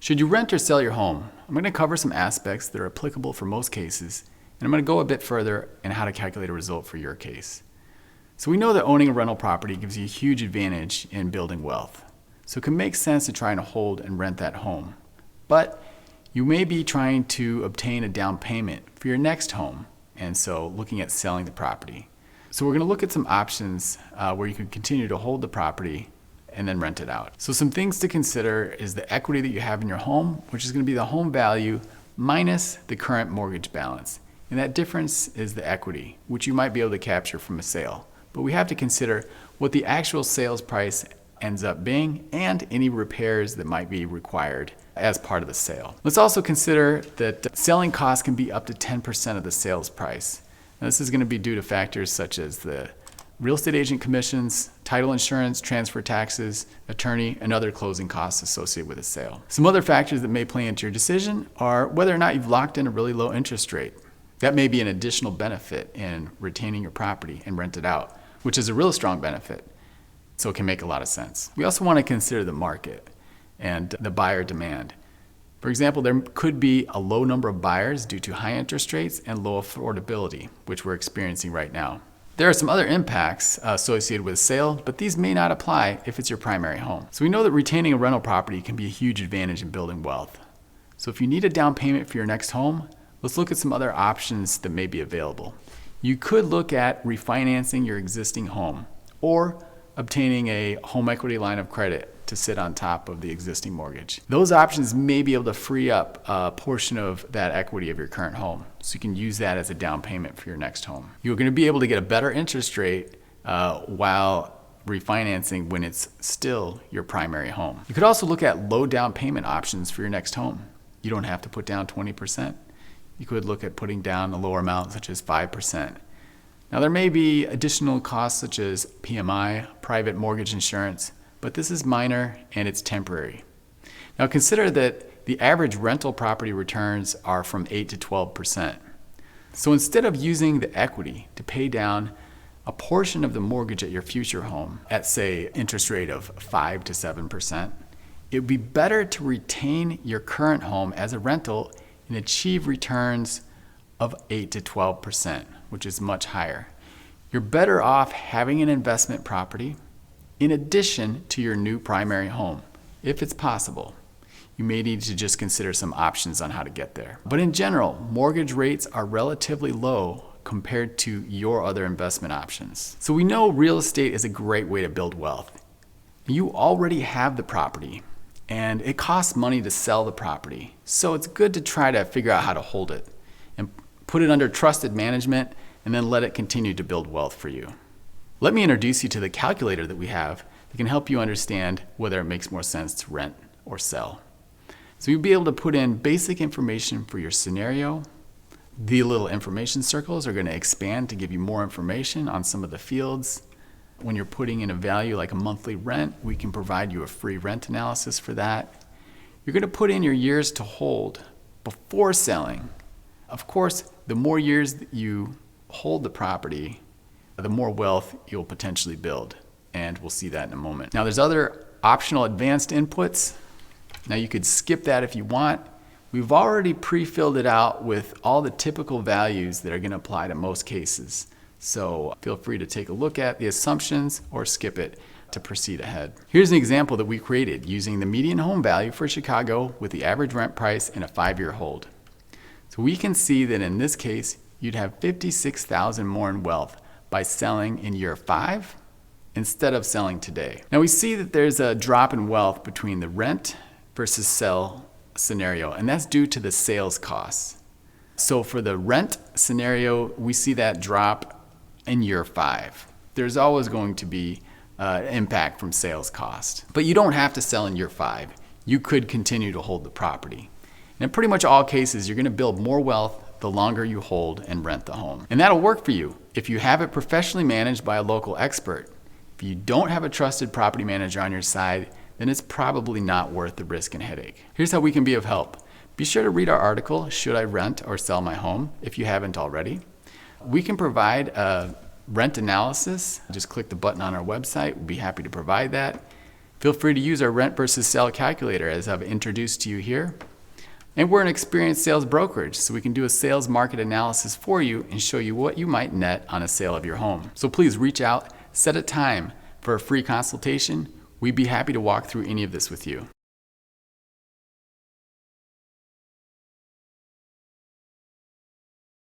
Should you rent or sell your home? I'm going to cover some aspects that are applicable for most cases, and I'm going to go a bit further in how to calculate a result for your case. So we know that owning a rental property gives you a huge advantage in building wealth. So it can make sense to try and hold and rent that home. But you may be trying to obtain a down payment for your next home, and so looking at selling the property. So we're going to look at some options where you could continue to hold the property and then rent it out. So some things to consider is the equity that you have in your home, which is going to be the home value minus the current mortgage balance. And that difference is the equity, which you might be able to capture from a sale. But we have to consider what the actual sales price ends up being and any repairs that might be required as part of the sale. Let's also consider that selling costs can be up to 10% of the sales price. Now, this is going to be due to factors such as the real estate agent commissions, title insurance, transfer taxes, attorney, and other closing costs associated with a sale. Some other factors that may play into your decision are whether or not you've locked in a really low interest rate. That may be an additional benefit in retaining your property and rent it out, which is a real strong benefit. So it can make a lot of sense. We also want to consider the market and the buyer demand. For example, there could be a low number of buyers due to high interest rates and low affordability, which we're experiencing right now. There are some other impacts associated with sale, but these may not apply if it's your primary home. So we know that retaining a rental property can be a huge advantage in building wealth. So if you need a down payment for your next home, let's look at some other options that may be available. You could look at refinancing your existing home or obtaining a home equity line of credit to sit on top of the existing mortgage. Those options may be able to free up a portion of that equity of your current home, so you can use that as a down payment for your next home. You're going to be able to get a better interest rate while refinancing when it's still your primary home. You could also look at low down payment options for your next home. You don't have to put down 20%. You could look at putting down a lower amount such as 5%. Now there may be additional costs such as PMI, private mortgage insurance, but this is minor and it's temporary. Now consider that the average rental property returns are from 8 to 12%. So instead of using the equity to pay down a portion of the mortgage at your future home at, say, interest rate of 5 to 7%, it would be better to retain your current home as a rental and achieve returns of 8 to 12%, which is much higher. You're better off having an investment property in addition to your new primary home, if it's possible. You may need to just consider some options on how to get there. But in general, mortgage rates are relatively low compared to your other investment options. So we know real estate is a great way to build wealth. You already have the property, and it costs money to sell the property. So it's good to try to figure out how to hold it and put it under trusted management and then let it continue to build wealth for you. Let me introduce you to the calculator that we have that can help you understand whether it makes more sense to rent or sell. So you'll be able to put in basic information for your scenario. The little information circles are going to expand to give you more information on some of the fields. When you're putting in a value like a monthly rent, we can provide you a free rent analysis for that. You're going to put in your years to hold before selling. Of course, the more years that you hold the property, the more wealth you'll potentially build. And we'll see that in a moment. Now there's other optional advanced inputs. Now you could skip that if you want. We've already pre-filled it out with all the typical values that are going to apply to most cases. So feel free to take a look at the assumptions or skip it to proceed ahead. Here's an example that we created using the median home value for Chicago with the average rent price and a 5-year hold. So we can see that in this case, you'd have $56,000 more in wealth by selling in year 5 instead of selling today. Now we see that there's a drop in wealth between the rent versus sell scenario, and that's due to the sales costs. So for the rent scenario, we see that drop in year 5. There's always going to be impact from sales cost, but you don't have to sell in year 5. You could continue to hold the property. And in pretty much all cases, you're going to build more wealth the longer you hold and rent the home. And that'll work for you if you have it professionally managed by a local expert. If you don't have a trusted property manager on your side, then it's probably not worth the risk and headache. Here's how we can be of help. Be sure to read our article, Should I Rent or Sell My Home, if you haven't already. We can provide a rent analysis. Just click the button on our website. We'll be happy to provide that. Feel free to use our rent versus sale calculator as I've introduced to you here. And we're an experienced sales brokerage, so we can do a sales market analysis for you and show you what you might net on a sale of your home. So please reach out, set a time for a free consultation. We'd be happy to walk through any of this with you.